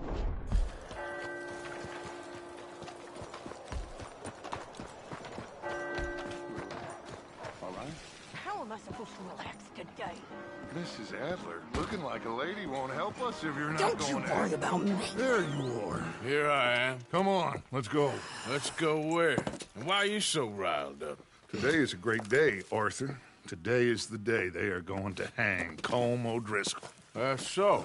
All right. How am I supposed to relax today? Mrs. Adler, looking like a lady won't help us if you're not Don't going you worry about me. There you are. Here I am. Come on, let's go. Let's go where? And why are you so riled up? Today is a great day, Arthur. Today is the day they are going to hang Colm O'Driscoll. That's so.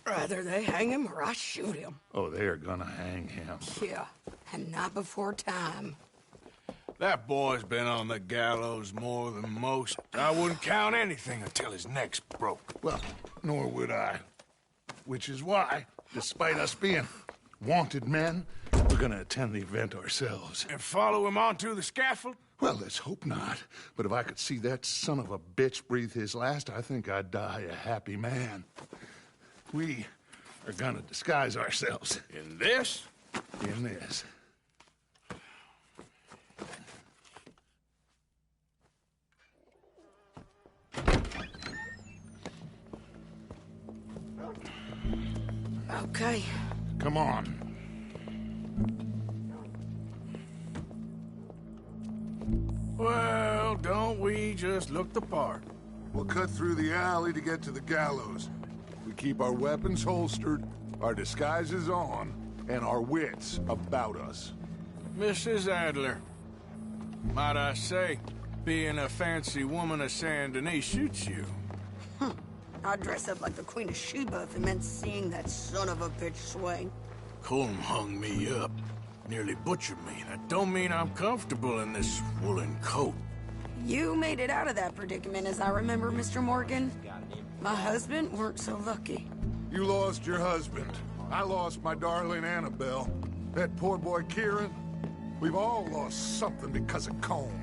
Rather they hang him or I shoot him. Oh, they are gonna hang him. Yeah, and not before time. That boy's been on the gallows more than most. I wouldn't count anything until his neck's broke. Well, nor would I. Which is why, despite us being wanted men, we're gonna attend the event ourselves. And follow him onto the scaffold? Well, let's hope not. But if I could see that son of a bitch breathe his last, I think I'd die a happy man. We are gonna disguise ourselves. In this? In this. Okay. Come on. Well, don't we just look the part? We'll cut through the alley to get to the gallows. We keep our weapons holstered, our disguises on, and our wits about us. Mrs. Adler, might I say, being a fancy woman of Saint Denis shoots you. I'd dress up like the Queen of Sheba if it meant seeing that son of a bitch swing. Colm hung me up, nearly butchered me. That don't mean I'm comfortable in this woolen coat. You made it out of that predicament, as I remember, Mr. Morgan. My husband weren't so lucky. You lost your husband. I lost my darling Annabelle. That poor boy Kieran. We've all lost something because of Colm.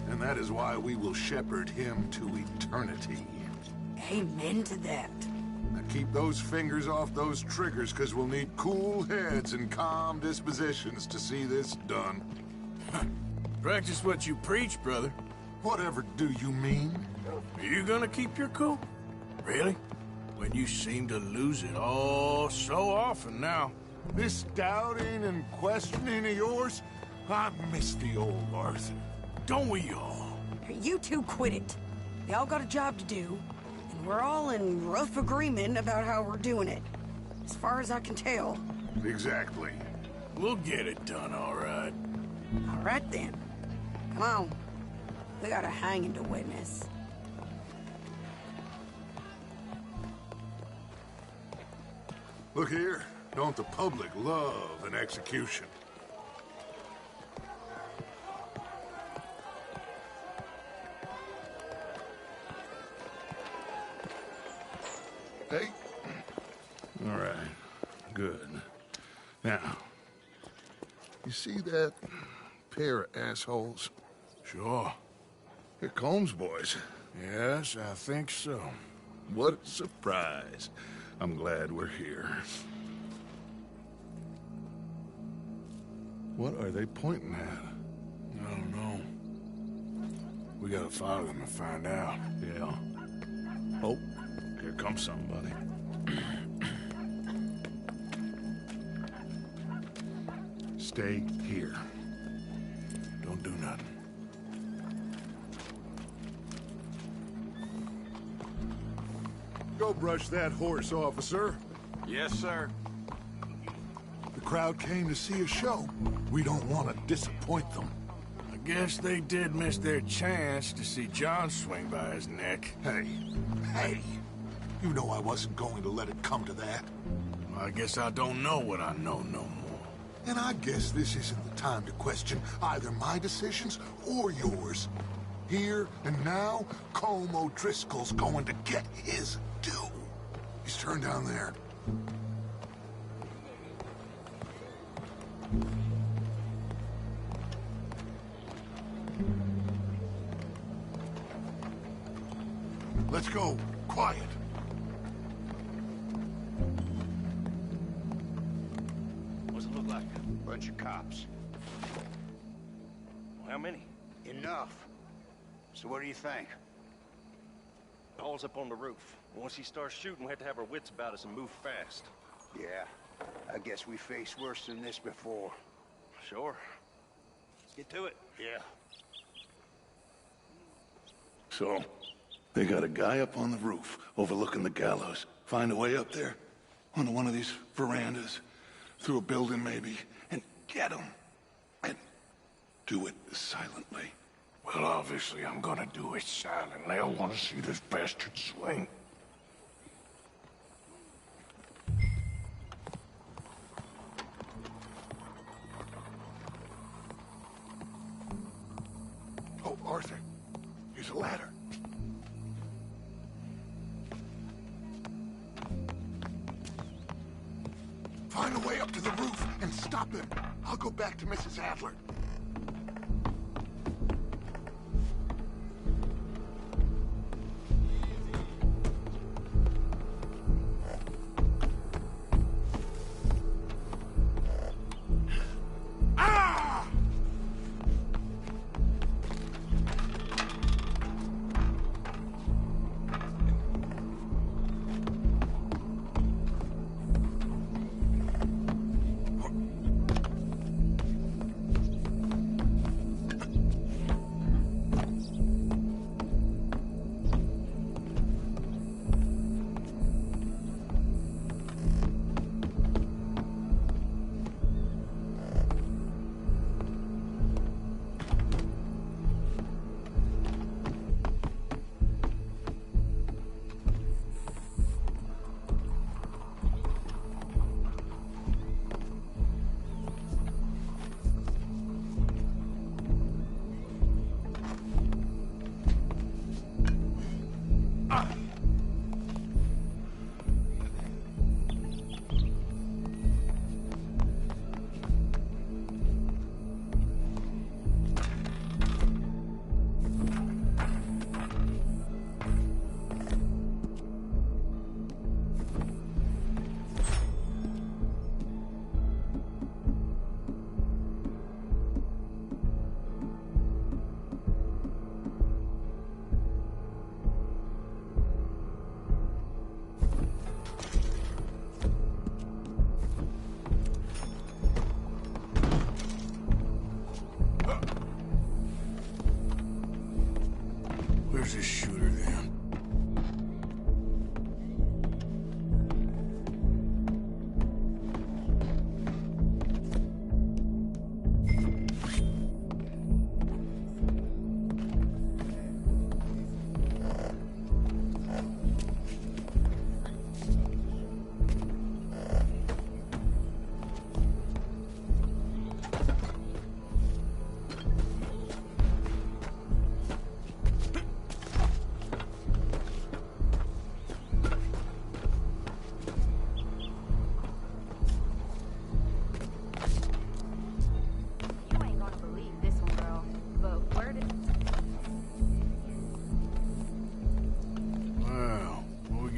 And that is why we will shepherd him to eternity. Amen to that. Now keep those fingers off those triggers, because we'll need cool heads and calm dispositions to see this done. Practice what you preach, brother. Whatever do you mean? Are you gonna keep your cool? Really? When you seem to lose it all so often now. This doubting and questioning of yours, I miss the old Arthur. Don't we all? You two quit it. Y'all got a job to do, and we're all in rough agreement about how we're doing it. As far as I can tell. Exactly. We'll get it done, all right. All right, then. Come on. We got a hanging to witness. Look here. Don't the public love an execution? Hey. All right. Good. Now, you see that pair of assholes? Sure. They're Colm's boys. Yes, I think so. What a surprise. I'm glad we're here. What are they pointing at? I don't know. We gotta follow them and find out. Yeah. Oh, here comes somebody. Stay here. Don't do nothing. Go brush that horse, officer. Yes, sir. The crowd came to see a show. We don't want to disappoint them. I guess they did miss their chance to see John swing by his neck. Hey, you know I wasn't going to let it come to that. Well, I guess I don't know what I know no more. And I guess this isn't the time to question either my decisions or yours. Here and now, Colm O'Driscoll's going to get his due. He's turned down there. Let's go. Quiet. What's it look like? Bunch of cops. How many? Enough. So what do you think? Paul's up on the roof. Once he starts shooting, we have to have our wits about us and move fast. Yeah, I guess we faced worse than this before. Sure. Let's get to it. Yeah. So, they got a guy up on the roof overlooking the gallows. Find a way up there, onto one of these verandas, through a building maybe, and get him. And do it silently. Well, obviously, I'm gonna do it silently. I want to see this bastard swing. Oh, Arthur, here's a ladder. Find a way up to the roof and stop him. I'll go back to Mrs. Adler. Where's this shooter then?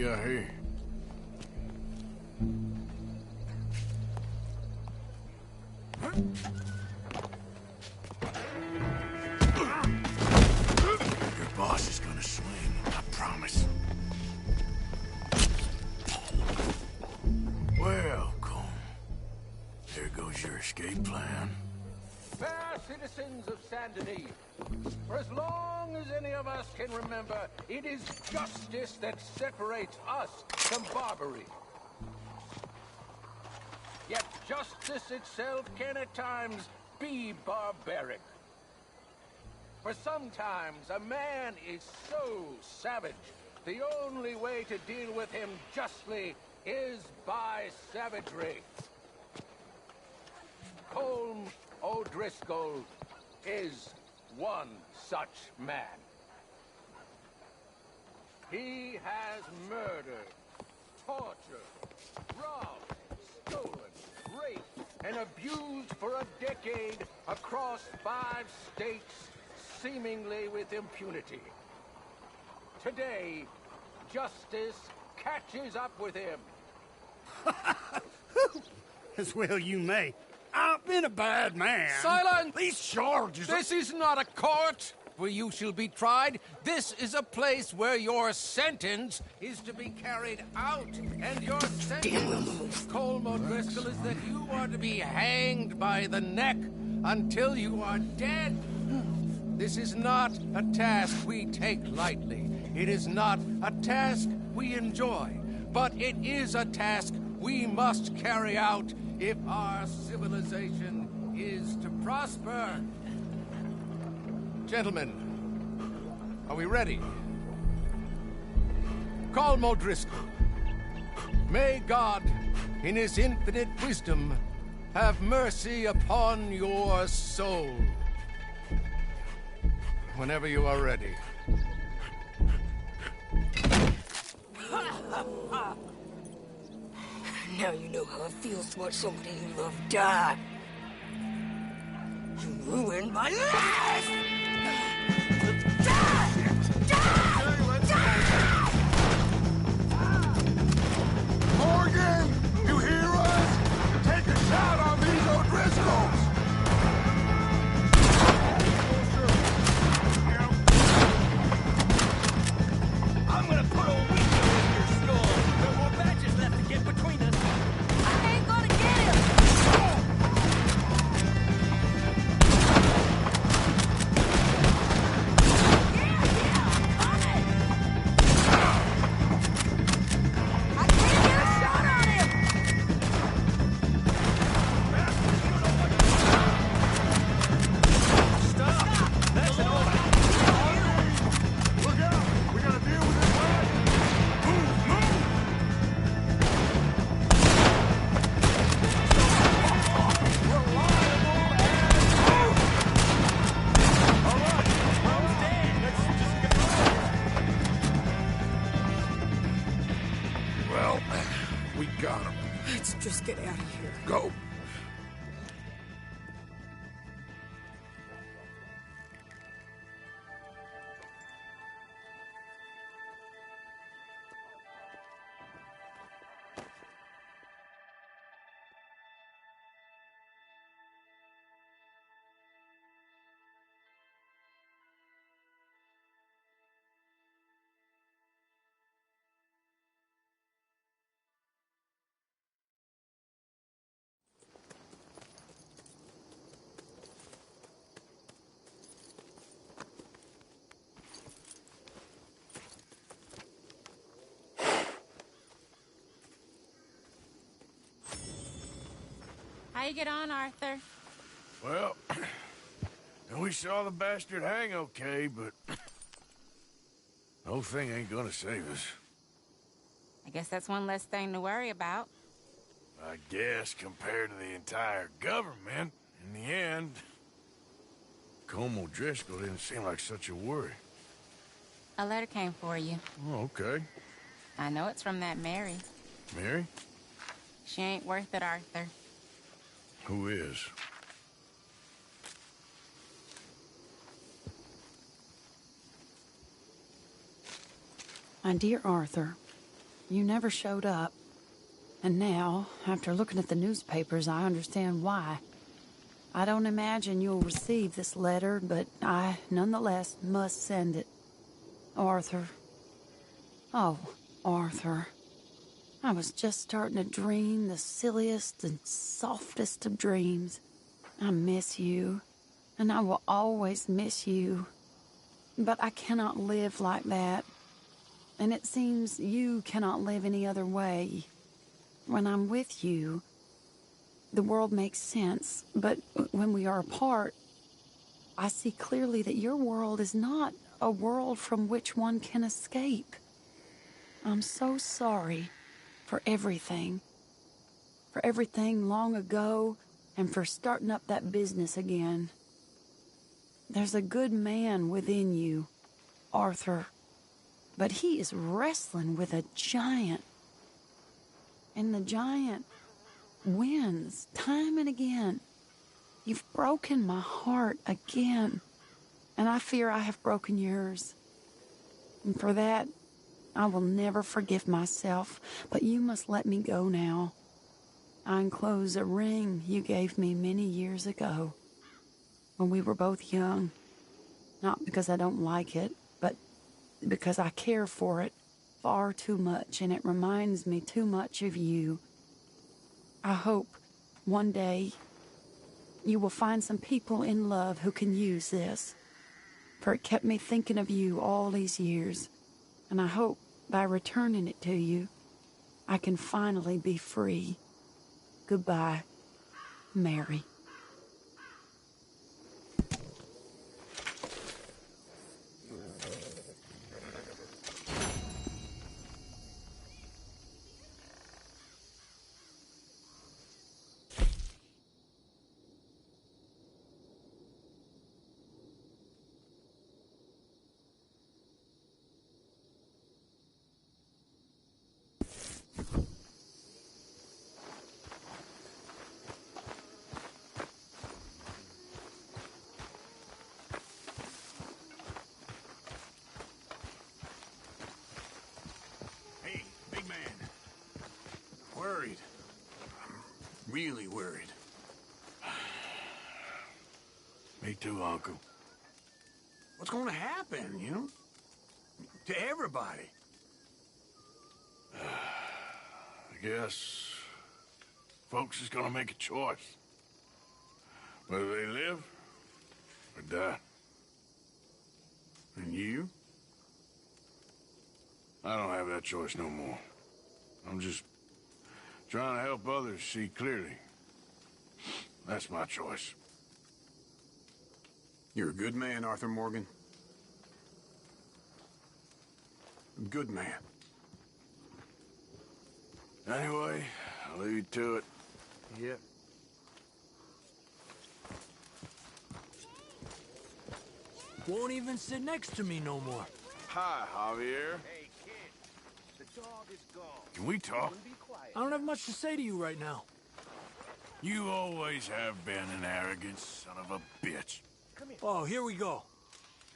Here. Your boss is gonna swing, I promise. Well, Colm, there goes your escape plan. Fair citizens of Saint Denis, for as long as any of us can remember, it is justice that separates us from Barbary. Yet justice itself can at times be barbaric. For sometimes a man is so savage, the only way to deal with him justly is by savagery. Colm O'Driscoll is one such man. He has murdered, tortured, robbed, stolen, raped, and abused for a decade across 5 states, seemingly with impunity. Today, justice catches up with him. As well you may. I've been a bad man. Silence! These charges This is not a court! where you shall be tried. This is a place where your sentence is to be carried out. And your sentence, Colm O'Driscoll, is that you are to be hanged by the neck until you are dead. This is not a task we take lightly. It is not a task we enjoy. But it is a task we must carry out if our civilization is to prosper. Gentlemen, are we ready? Colm O'Driscoll, may God, in his infinite wisdom, have mercy upon your soul. Whenever you are ready. Now you know how it feels to watch somebody you love die. You ruined my life! Morgan! You hear us? Take a shot on these O'Driscolls! I'm gonna put a window in your skull. No more badges left to get between us. I ain't gonna get him! Just get out of here. Go. How you get on, Arthur? Well, we saw the bastard hang okay, but the whole thing ain't gonna save us. I guess that's one less thing to worry about. I guess compared to the entire government, in the end, Colm O'Driscoll didn't seem like such a worry. A letter came for you. Oh, okay. I know it's from that Mary. Mary? She ain't worth it, Arthur. Who is? My dear Arthur, you never showed up. And now, after looking at the newspapers, I understand why. I don't imagine you'll receive this letter, but I, nonetheless, must send it. Arthur. Oh, Arthur. I was just starting to dream the silliest and softest of dreams. I miss you, and I will always miss you. But I cannot live like that. And it seems you cannot live any other way. When I'm with you, the world makes sense. But when we are apart, I see clearly that your world is not a world from which one can escape. I'm so sorry for everything. For everything long ago, and for starting up that business again. There's a good man within you, Arthur. But he is wrestling with a giant. And the giant wins time and again. You've broken my heart again. And I fear I have broken yours. And for that, I will never forgive myself. But you must let me go now. I enclose a ring you gave me many years ago, when we were both young. Not because I don't like it, but because I care for it far too much, and it reminds me too much of you. I hope one day you will find some people in love who can use this, for it kept me thinking of you all these years, and I hope by returning it to you, I can finally be free. Goodbye, Mary. Hey, big man. Worried. I'm really worried. Me too, Uncle. What's going to happen, you know? To everybody. I guess folks is gonna make a choice. Whether they live or die. And you? I don't have that choice no more. I'm just trying to help others see clearly. That's my choice. You're a good man, Arthur Morgan. A good man. Anyway, I'll leave you to it. Yep. Won't even sit next to me no more. Hi, Javier. Hey, kid. The dog is gone. Can we talk? Be quiet. I don't have much to say to you right now. You always have been an arrogant son of a bitch. Oh, here we go.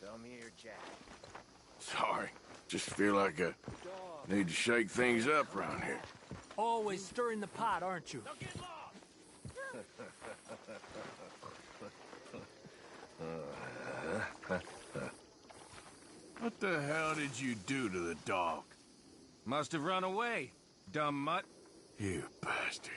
Come here, Jack. Sorry. Just feel like I need to shake things up around here. Always stirring the pot, aren't you? What the hell did you do to the dog? Must have run away, dumb mutt. You bastard.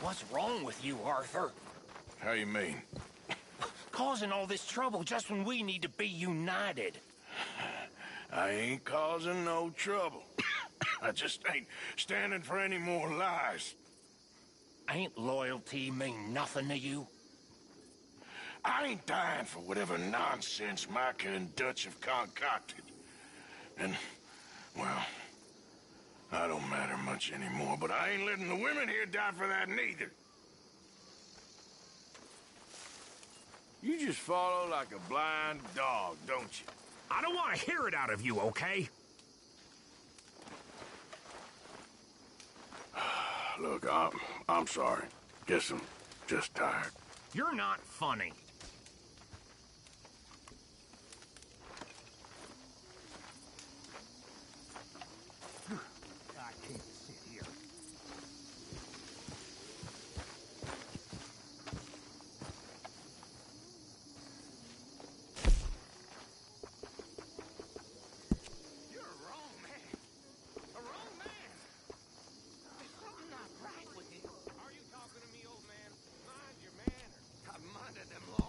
What's wrong with you, Arthur? How you mean? Causing all this trouble just when we need to be united. I ain't causing no trouble. I just ain't standing for any more lies. Ain't loyalty mean nothing to you? I ain't dying for whatever nonsense Micah and Dutch have concocted. And, well, I don't matter much anymore, but I ain't letting the women here die for that neither. You just follow like a blind dog, don't you? I don't want to hear it out of you, okay? Look, I'm sorry. Guess I'm just tired. You're not funny. I can't sit here. You're a wrong man. A wrong man. There's something not right with you. Are you talking to me, old man? Mind your manners. I've minded them long.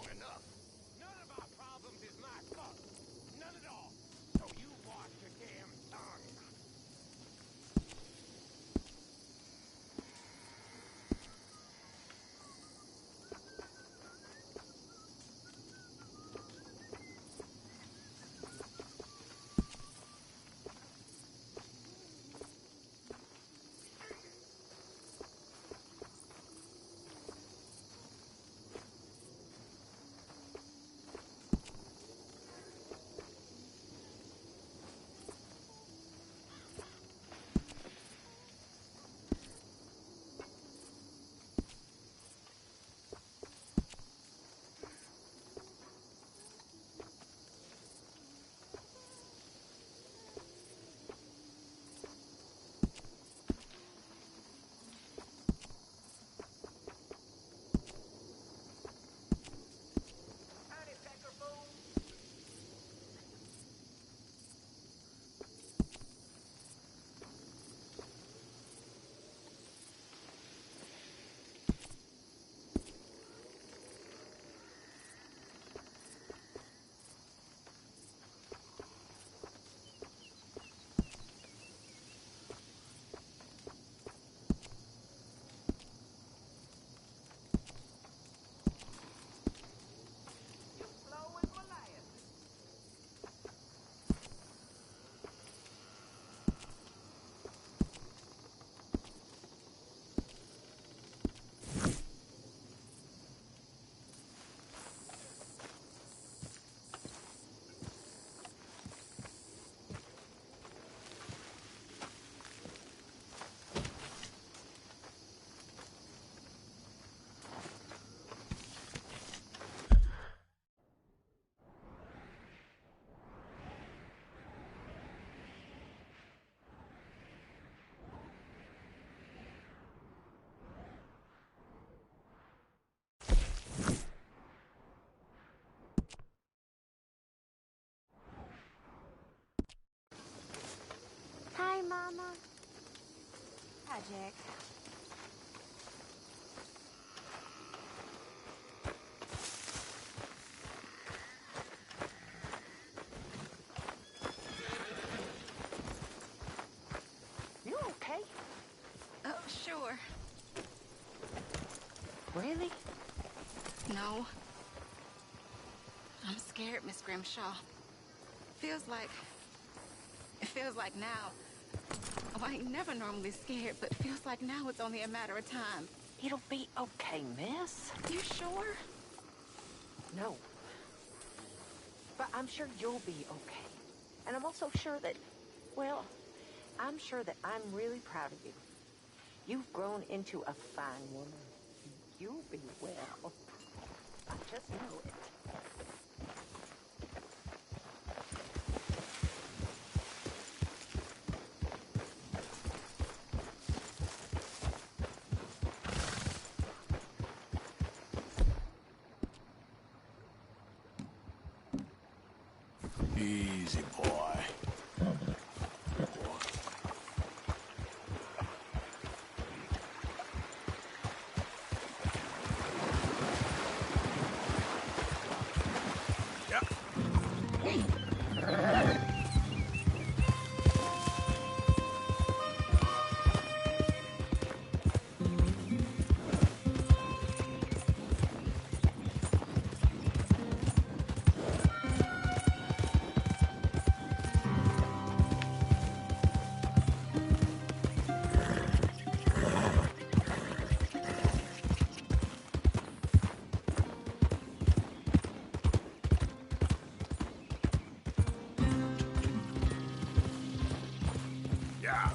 Mama. Hi, Jack. You okay? Oh, sure. Really? No. I'm scared, Miss Grimshaw. It feels like now. Oh, I ain't never normally scared, but it feels like now it's only a matter of time. It'll be okay, miss. You sure? No. But I'm sure you'll be okay. And I'm also sure that, well, I'm sure that I'm really proud of you. You've grown into a fine woman. You'll be well. I just know it. Easy, boy. Yeah. Yeah.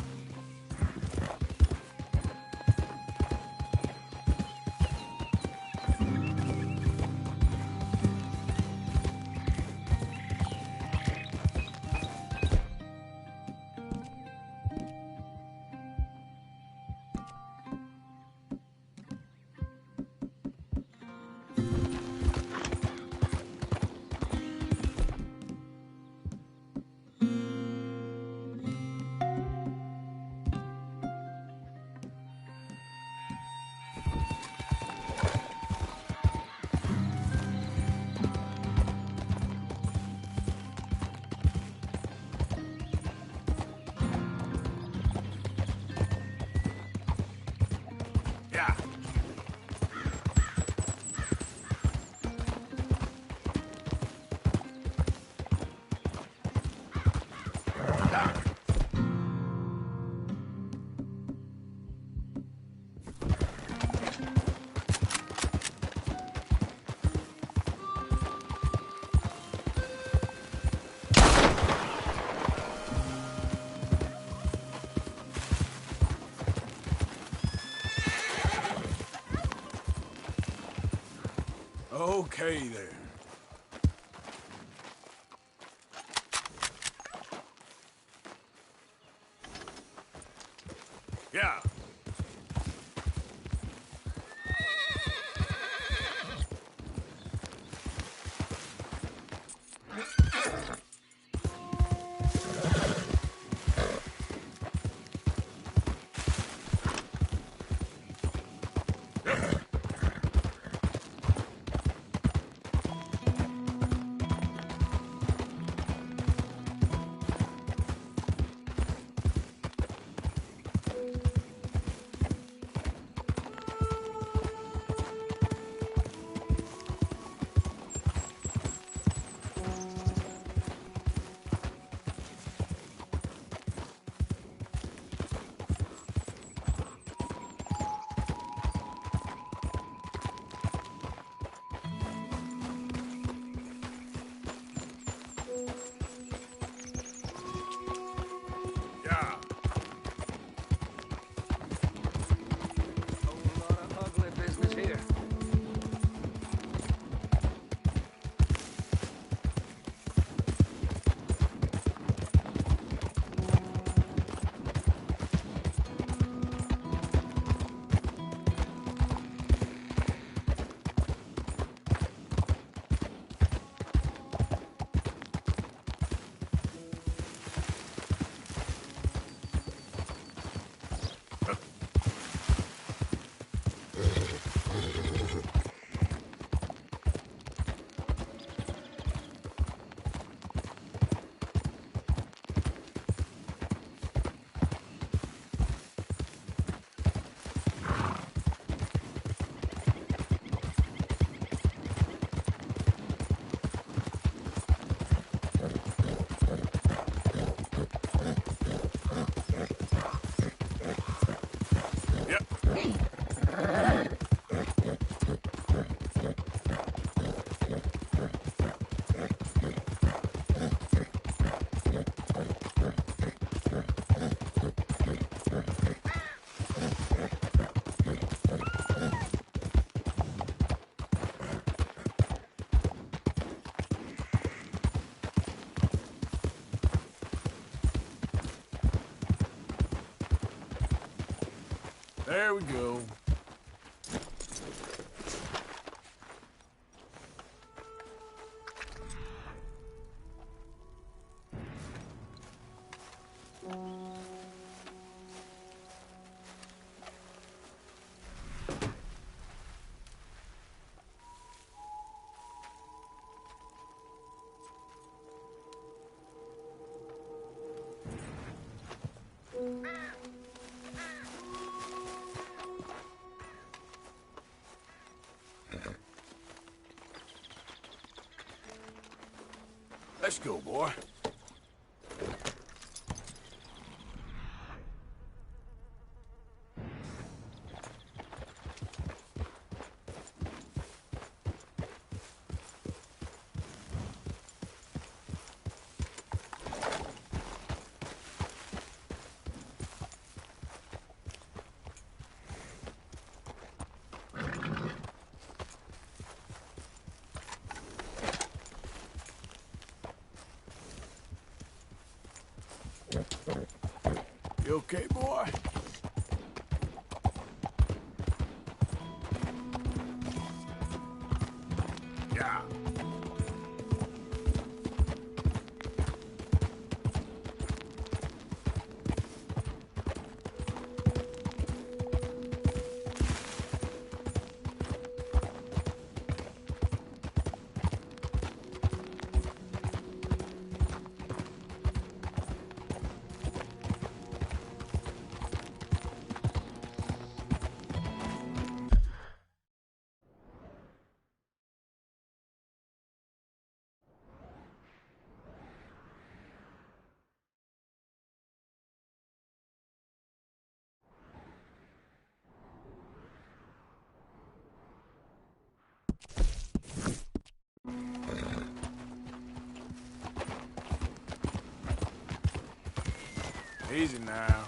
Okay, there. Yeah. There we go. Let's go, boy. You okay, boy? Yeah. Easy now.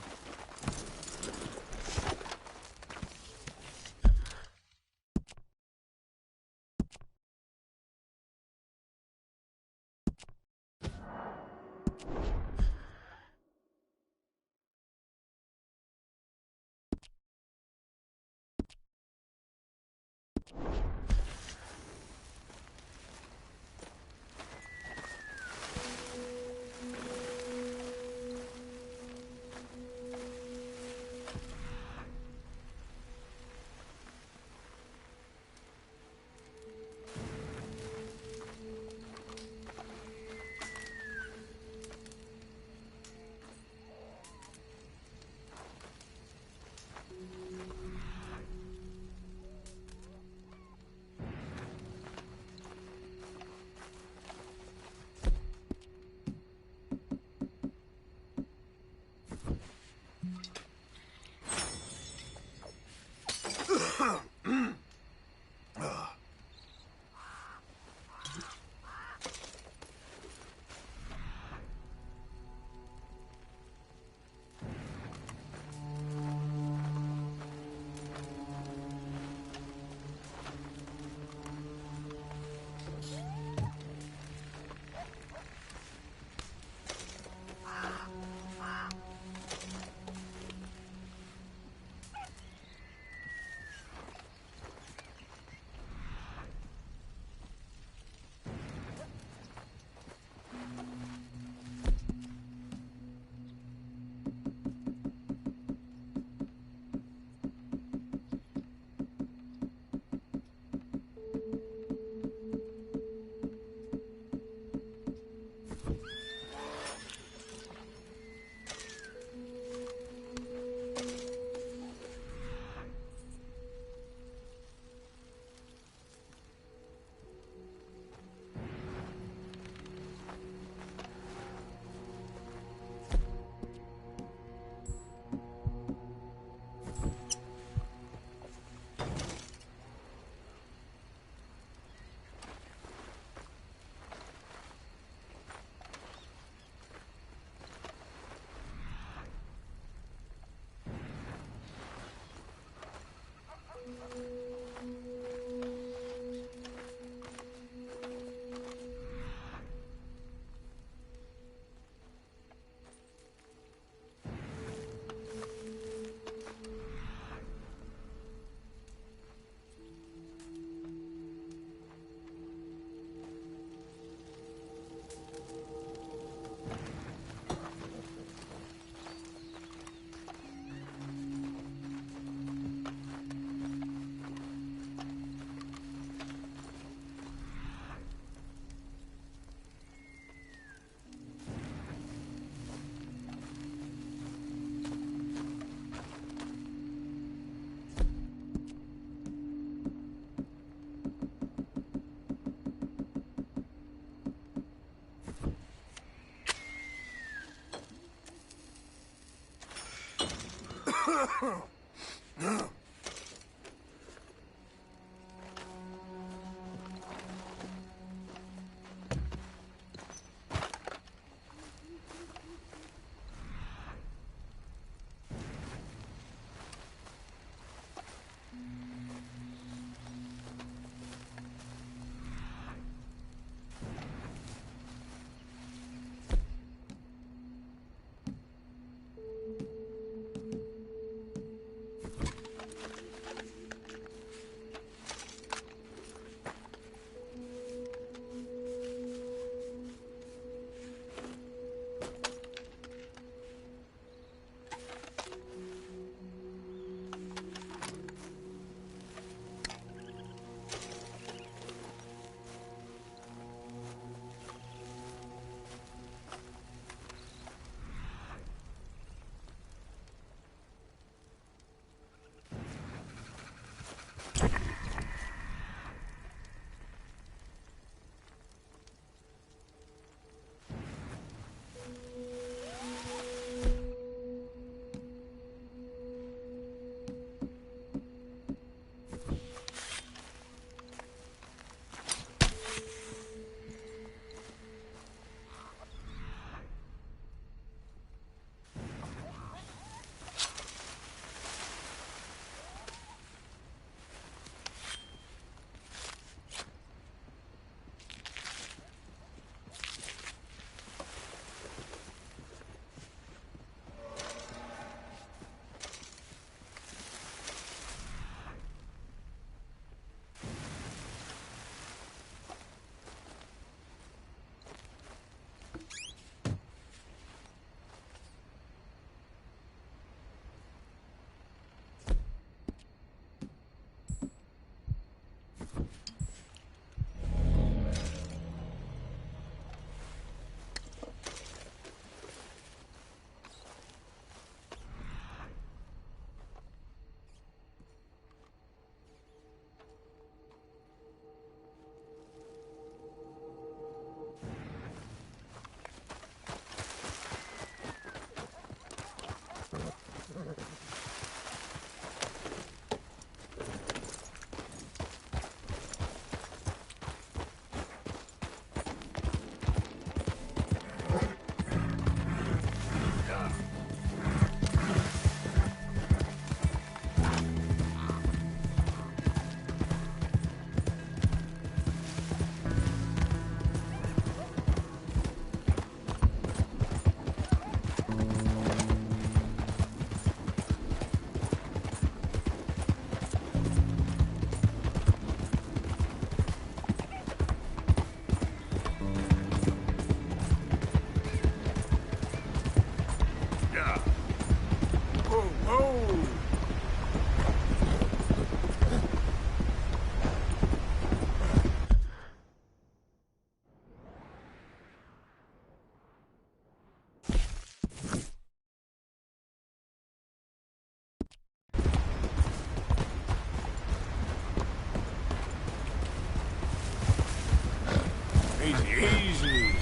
Easy.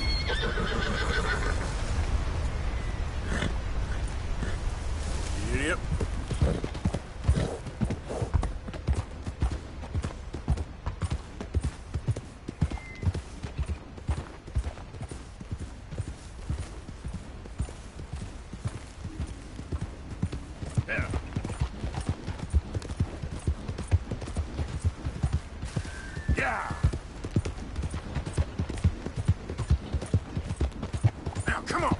Yep. Yeah. Now, come on.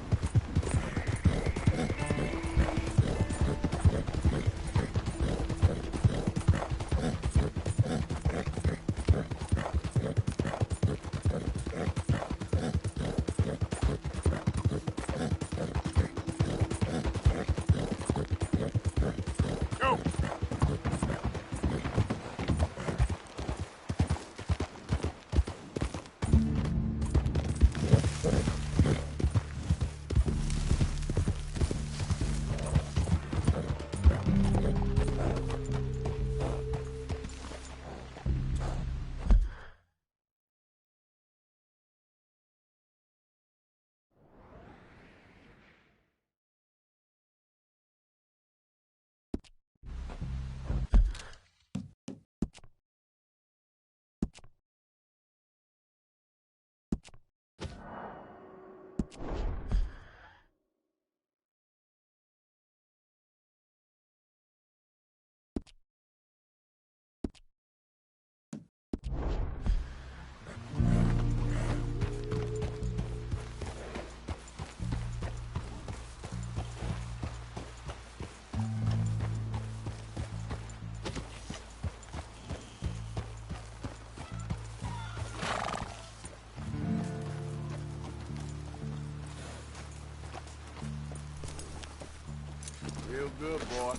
good, boy.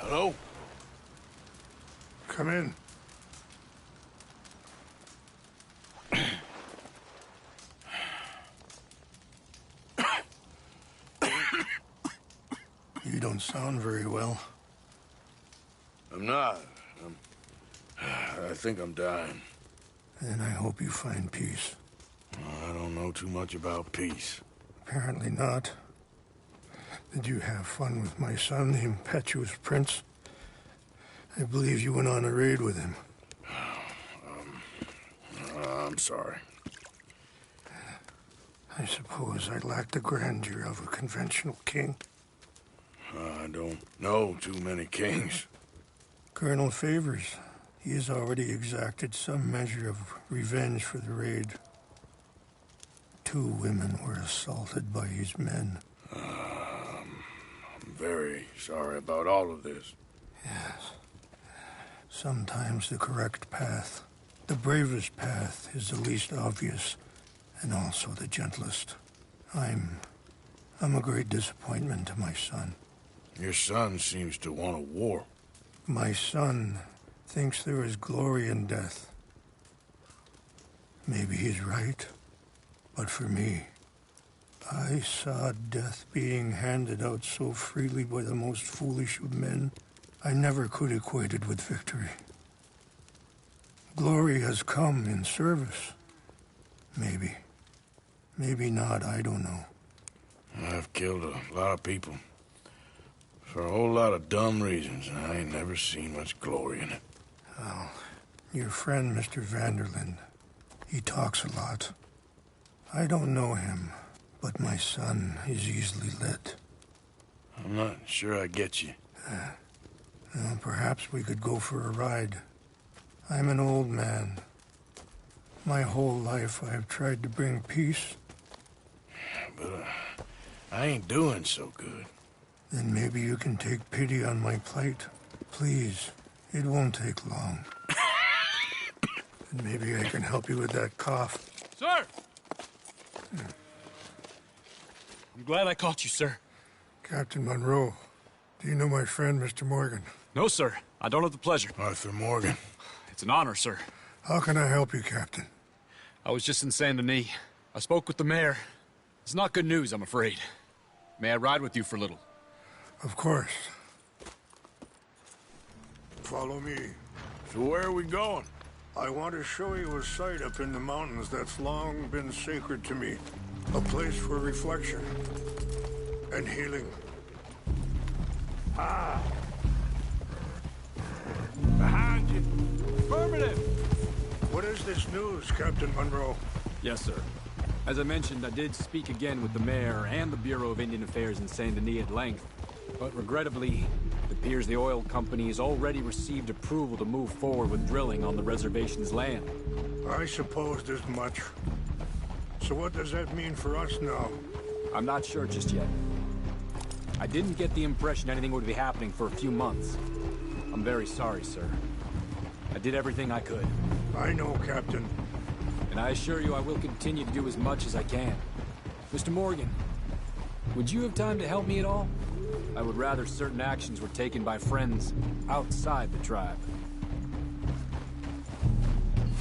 Hello? Come in. You don't sound very well. I'm not. I think I'm dying. Then I hope you find peace. I don't know too much about peace. Apparently not. Did you have fun with my son, the impetuous prince? I believe you went on a raid with him. I'm sorry. I suppose I lack the grandeur of a conventional king. I don't know too many kings. Colonel Favors, he has already exacted some measure of revenge for the raid. 2 women were assaulted by his men. I'm very sorry about all of this. Yes. Sometimes the correct path, the bravest path, is the least obvious and also the gentlest. I'm a great disappointment to my son. Your son seems to want a war. My son thinks there is glory in death. Maybe he's right, but for me, I saw death being handed out so freely by the most foolish of men. I never could equate it with victory. Glory has come in service. Maybe. Maybe not, I don't know. I've killed a lot of people. For a whole lot of dumb reasons, and I ain't never seen much glory in it. Well, your friend, Mr. Vanderlyn, he talks a lot. I don't know him, but my son is easily led. I'm not sure I get you. Well, perhaps we could go for a ride. I'm an old man. My whole life I've tried to bring peace. But I ain't doing so good. Then maybe you can take pity on my plight. Please, it won't take long. And maybe I can help you with that cough. Sir! I'm glad I caught you, sir. Captain Monroe, do you know my friend, Mr. Morgan? No, sir. I don't have the pleasure. Arthur Morgan. It's an honor, sir. How can I help you, Captain? I was just in Saint Denis. I spoke with the mayor. It's not good news, I'm afraid. May I ride with you for a little? Of course. Follow me. So where are we going? I want to show you a site up in the mountains that's long been sacred to me. A place for reflection and healing. Ah! Behind you! Affirmative! What is this news, Captain Monroe? Yes, sir. As I mentioned, I did speak again with the mayor and the Bureau of Indian Affairs in Saint Denis at length. But regrettably, it appears the oil company has already received approval to move forward with drilling on the reservation's land. I supposed as much. So what does that mean for us now? I'm not sure just yet. I didn't get the impression anything would be happening for a few months. I'm very sorry, sir. I did everything I could. I know, Captain. And I assure you I will continue to do as much as I can. Mr. Morgan, would you have time to help me at all? I would rather certain actions were taken by friends outside the tribe.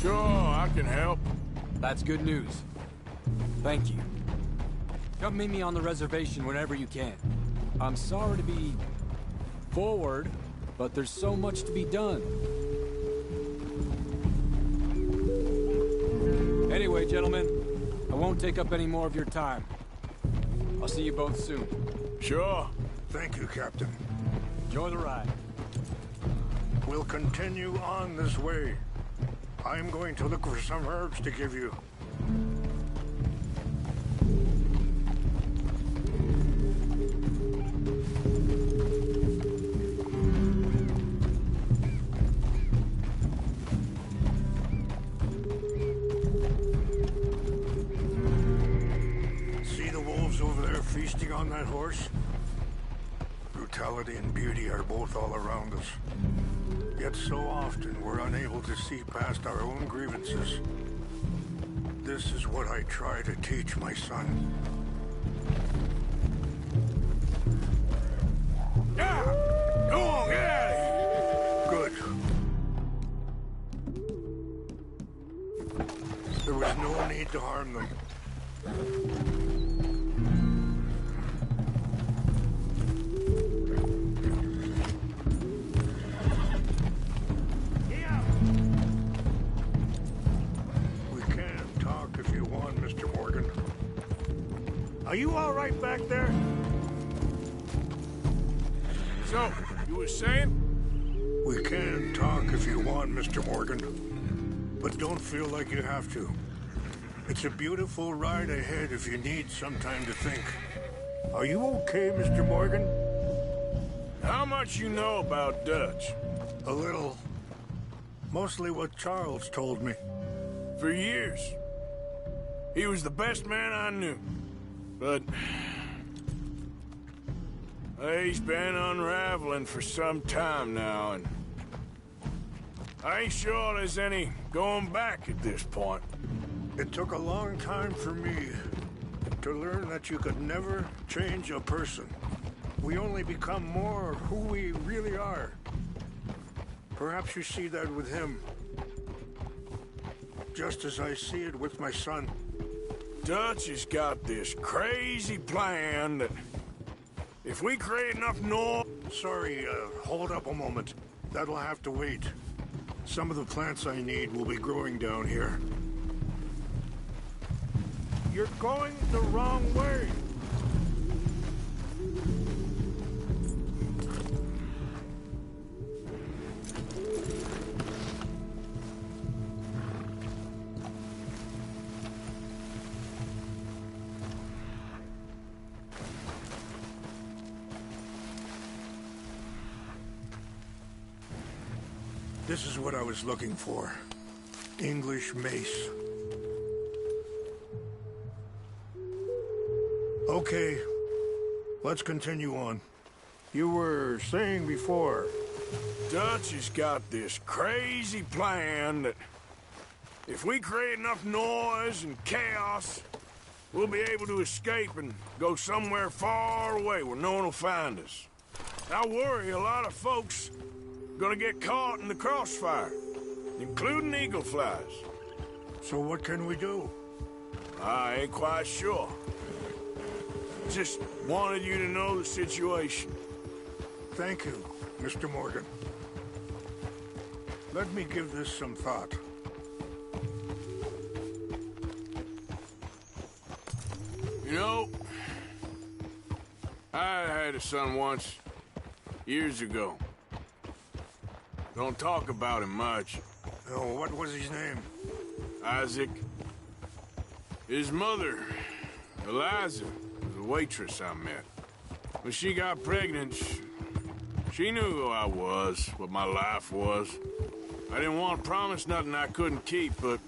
Sure, I can help. That's good news. Thank you. Come meet me on the reservation whenever you can. I'm sorry to be forward, but there's so much to be done. Anyway, gentlemen, I won't take up any more of your time. I'll see you both soon. Sure. Thank you, Captain. Enjoy the ride. We'll continue on this way. I'm going to look for some herbs to give you. See the wolves over there feasting on that horse? Brutality and beauty are both all around us. Yet so often we're unable to see past our own grievances. This is what I try to teach my son. Yeah! Go on, get out of here! Good. There was no need to harm them. Are you all right back there? So, you were saying? We can talk if you want, Mr. Morgan. But don't feel like you have to. It's a beautiful ride ahead if you need some time to think. Are you okay, Mr. Morgan? How much you know about Dutch? A little. Mostly what Charles told me. For years. He was the best man I knew. But he's been unraveling for some time now, and I ain't sure there's any going back at this point. It took a long time for me to learn that you could never change a person. We only become more who we really are. Perhaps you see that with him, just as I see it with my son. Dutch has got this crazy plan that if we create enough noise... Sorry, hold up a moment. That'll have to wait. Some of the plants I need will be growing down here. You're going the wrong way. This is what I was looking for. English mace. Okay, let's continue on. You were saying before... Dutch has got this crazy plan that if we create enough noise and chaos, we'll be able to escape and go somewhere far away where no one will find us. I worry a lot of folks gonna get caught in the crossfire, including eagle flies. So what can we do? I ain't quite sure. Just wanted you to know the situation. Thank you, Mr. Morgan. Let me give this some thought. You know, I had a son once, years ago. Don't talk about him much. Oh, what was his name? Isaac. His mother, Eliza, was a waitress I met. When she got pregnant, she knew who I was, what my life was. I didn't want to promise nothing I couldn't keep, but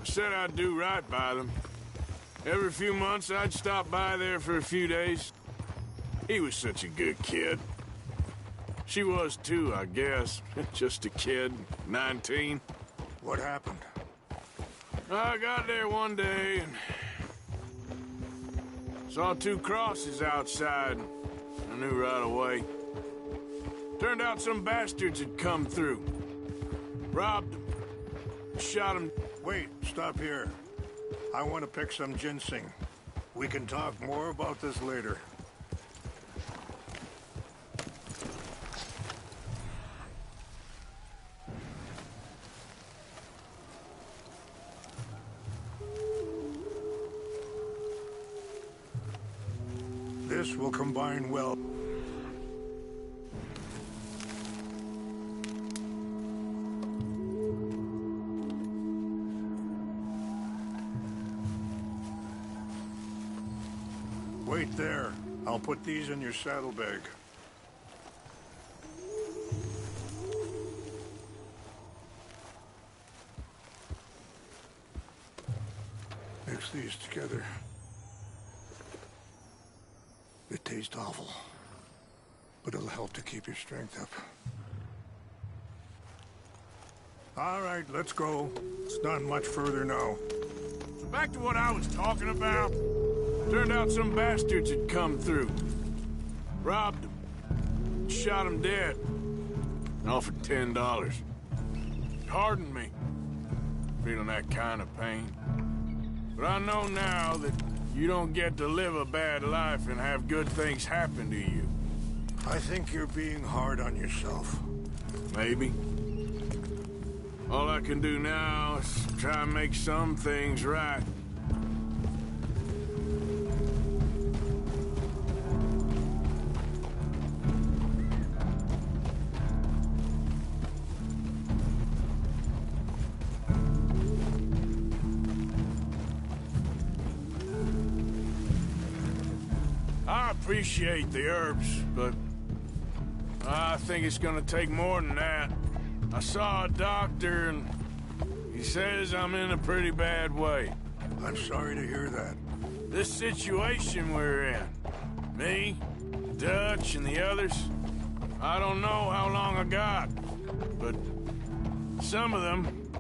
I said I'd do right by them. Every few months, I'd stop by there for a few days. He was such a good kid. She was too, I guess. Just a kid, 19. What happened? I got there one day and saw two crosses outside. I knew right away. Turned out some bastards had come through. Robbed them. Shot them. Wait, stop here. I want to pick some ginseng. We can talk more about this later. This will combine well. Wait there. I'll put these in your saddlebag. Mix these together. They taste awful, but it'll help to keep your strength up. All right, let's go. It's not much further now. So back to what I was talking about. Turned out some bastards had come through. Robbed him. Shot him dead. And offered $10. Hardened me. Feeling that kind of pain. But I know now that you don't get to live a bad life and have good things happen to you. I think you're being hard on yourself. Maybe. All I can do now is try and make some things right. I appreciate the herbs, but I think it's gonna take more than that. I saw a doctor, and he says I'm in a pretty bad way. I'm sorry to hear that. This situation we're in, me, Dutch, and the others, I don't know how long I got, but some of them,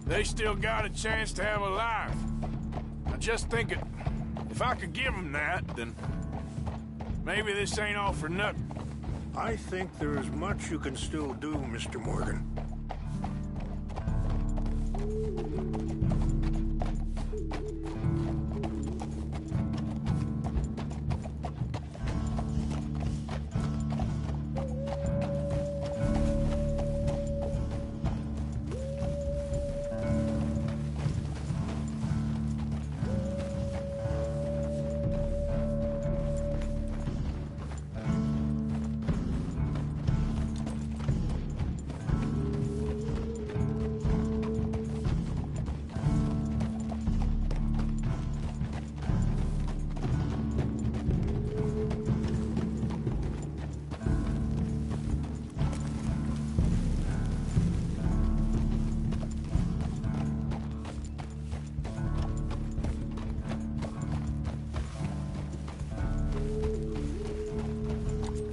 they still got a chance to have a life. I just think if I could give them that, then maybe this ain't all for nothing. I think there is much you can still do, Mr. Morgan.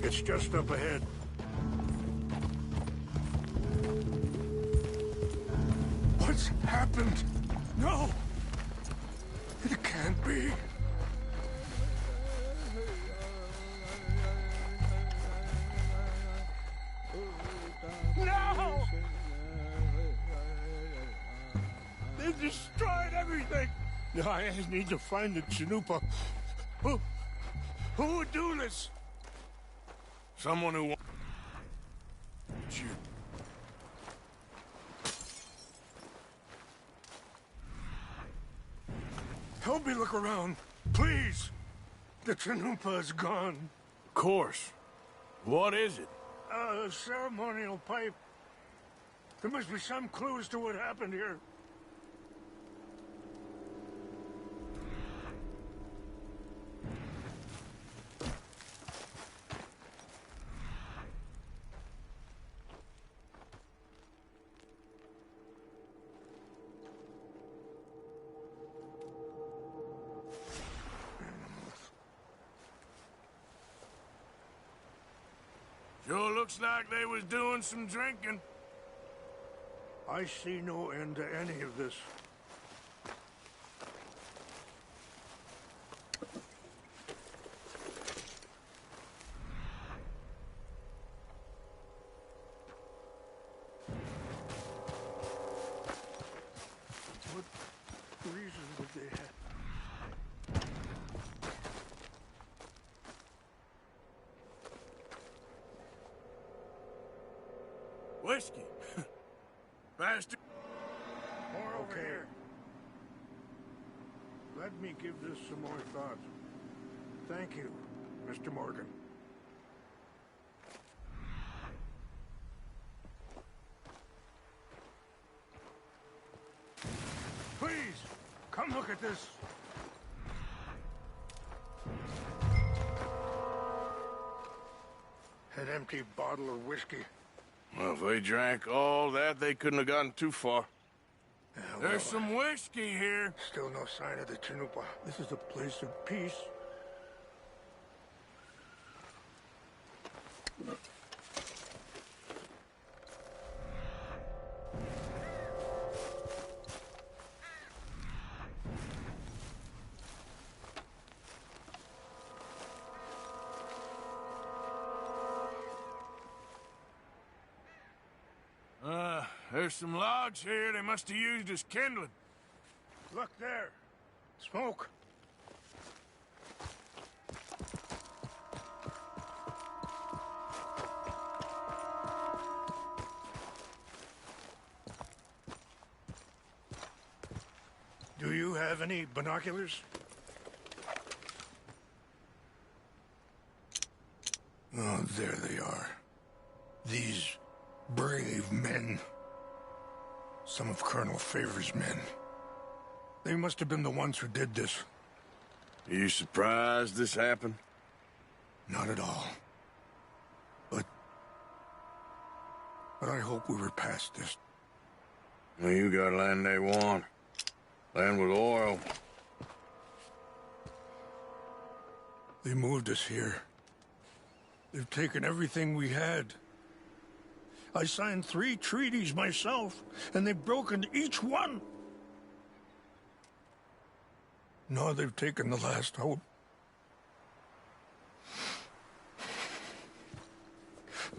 It's just up ahead. What's happened? No! It can't be. No! They destroyed everything! I need to find the Chanupa. Who would do this? Someone who wants you. Help me look around, please. The Chanupa is gone. Of course. What is it? A ceremonial pipe. There must be some clues to what happened here. Sure looks like they was doing some drinking. I see no end to any of this. What reason would they have? Whiskey. Bastard. More over here. Let me give this some more thought. Thank you, Mr. Morgan. Please, come look at this. empty bottle of whiskey. Well, if they drank all that, they couldn't have gotten too far. Yeah, There's some whiskey here. Still no sign of the Chanupa. This is a place of peace. There's some logs here they must have used as kindling. Look there. Smoke. Do you have any binoculars? Oh, there they are. These brave men. Some of Colonel Favor's men. They must have been the ones who did this. Are you surprised this happened? Not at all. But I hope we were past this. Well, you got land they want. Land with oil. They moved us here. They've taken everything we had. I signed 3 treaties myself, and they've broken each one. Now they've taken the last hope.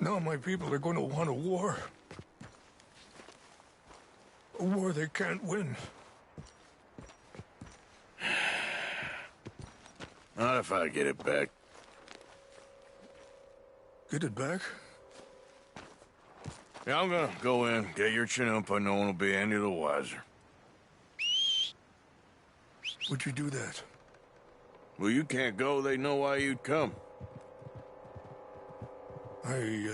Now my people are going to want a war. A war they can't win. Not if I get it back. Get it back? Yeah, I'm gonna go in, get your Chanupa, no one will be any the wiser. Would you do that? Well, you can't go, they know why you'd come. I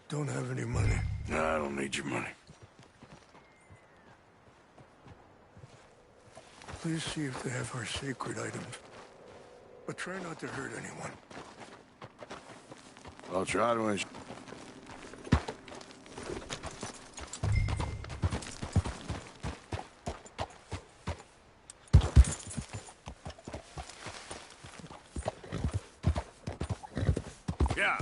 don't have any money. No, I don't need your money. Please see if they have our sacred items. But try not to hurt anyone. I'll try to ensure. Yeah.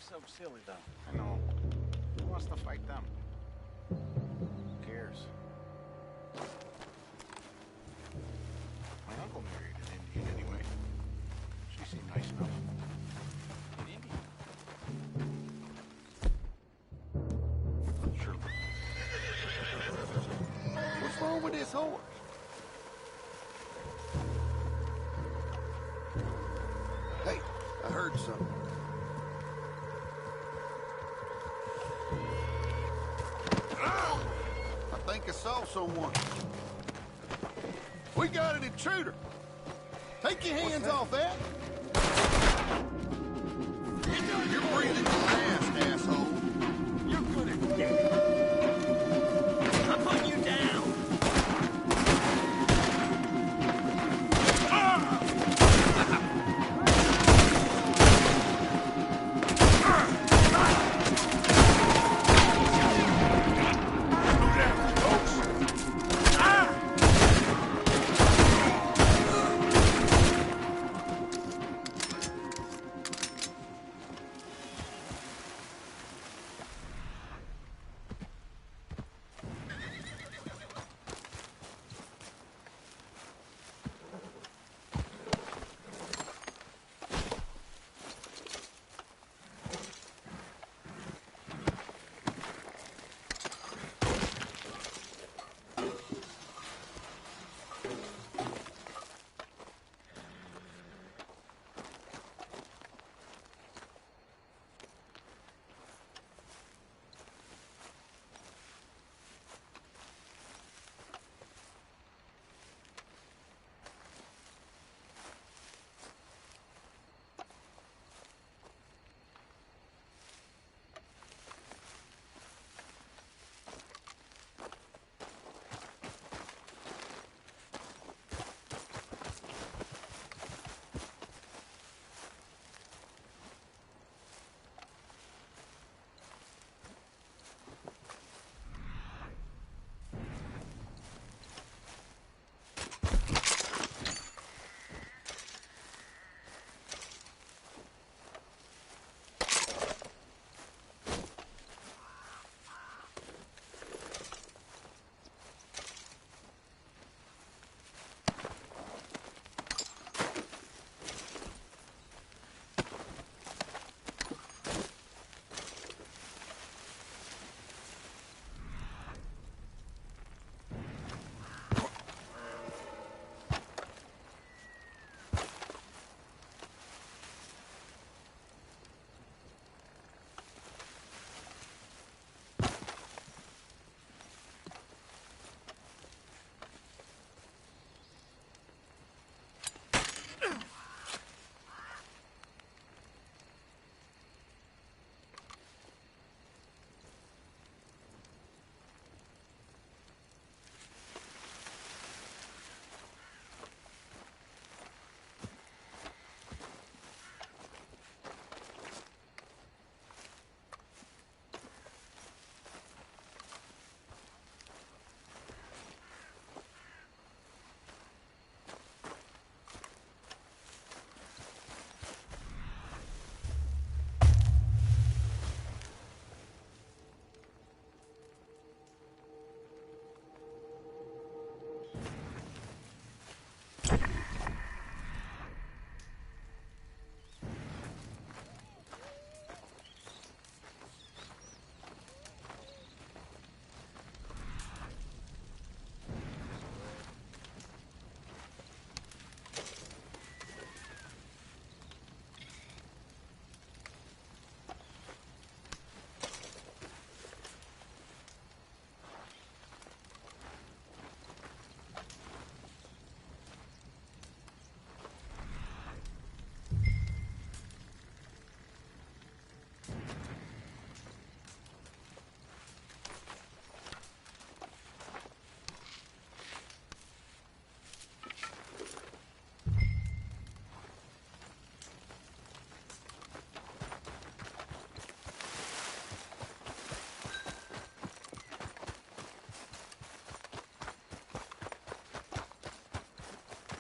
So silly, though. I know. Who wants to fight them? Who cares? My uncle married an Indian anyway. She seemed nice enough. An Indian? Sure. What's wrong with this horse? Hey, I heard something. I think I saw someone. We got an intruder. Take your hands off that. You're breathing fast, asshole. You're good at that. I'm putting you down.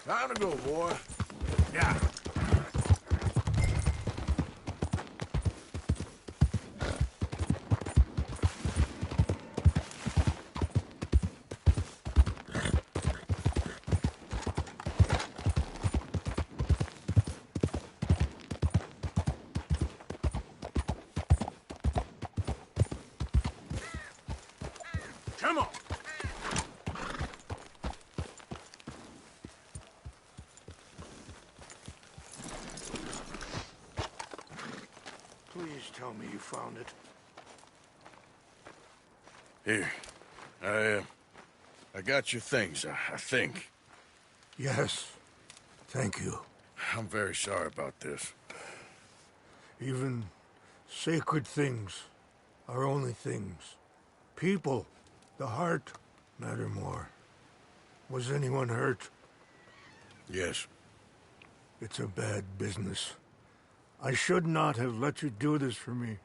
Time to go, boy. Yeah. Come on. Please tell me you found it. Here. I got your things, I think. Yes. Thank you. I'm very sorry about this. Even sacred things are only things. People, the heart, matter more. Was anyone hurt? Yes. It's a bad business. I should not have let you do this for me.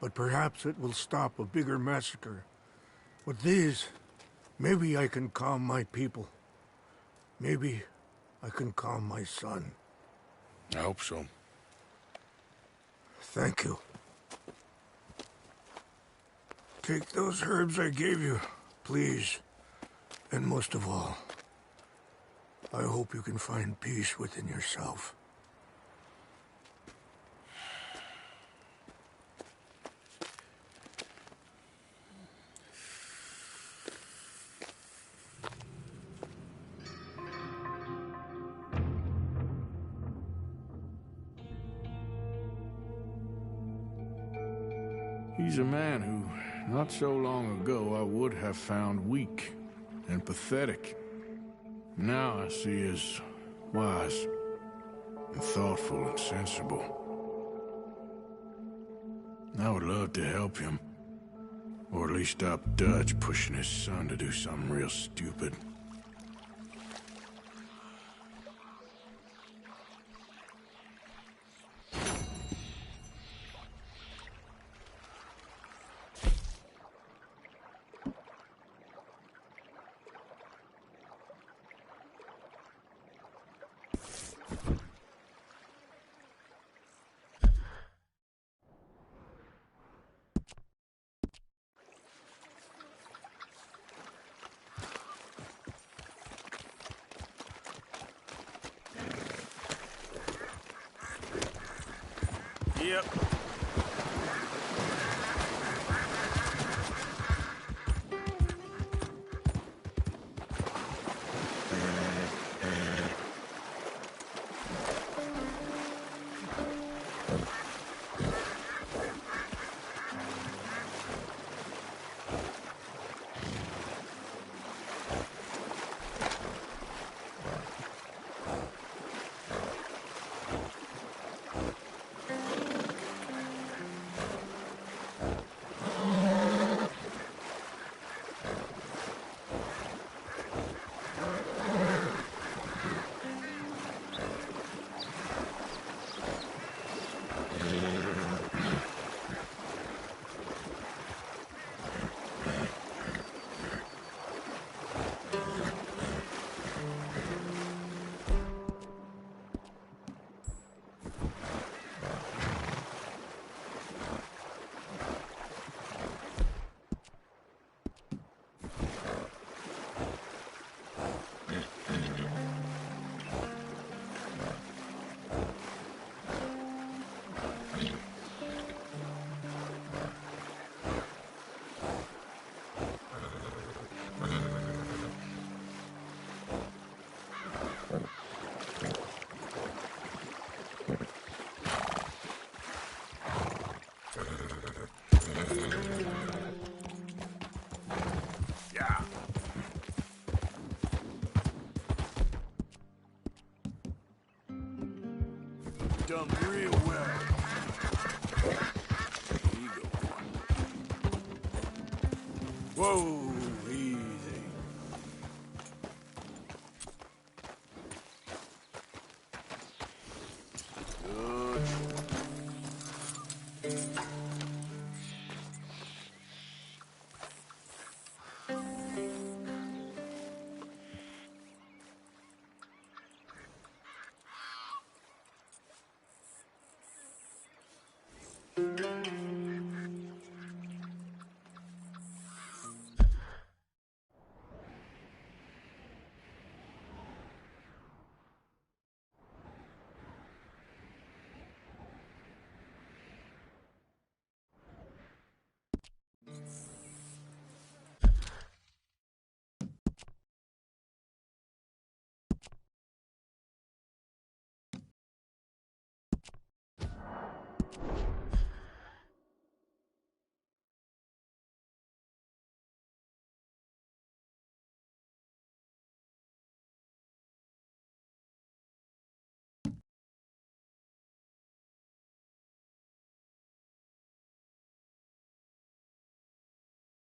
But perhaps it will stop a bigger massacre. With these, maybe I can calm my people. Maybe I can calm my son. I hope so. Thank you. Take those herbs I gave you, please. And most of all, I hope you can find peace within yourself. He's a man who, not so long ago, I would have found weak and pathetic. Now I see as wise and thoughtful and sensible. I would love to help him, or at least stop Dutch pushing his son to do something real stupid. Yep. Done real well. Here you go. Whoa.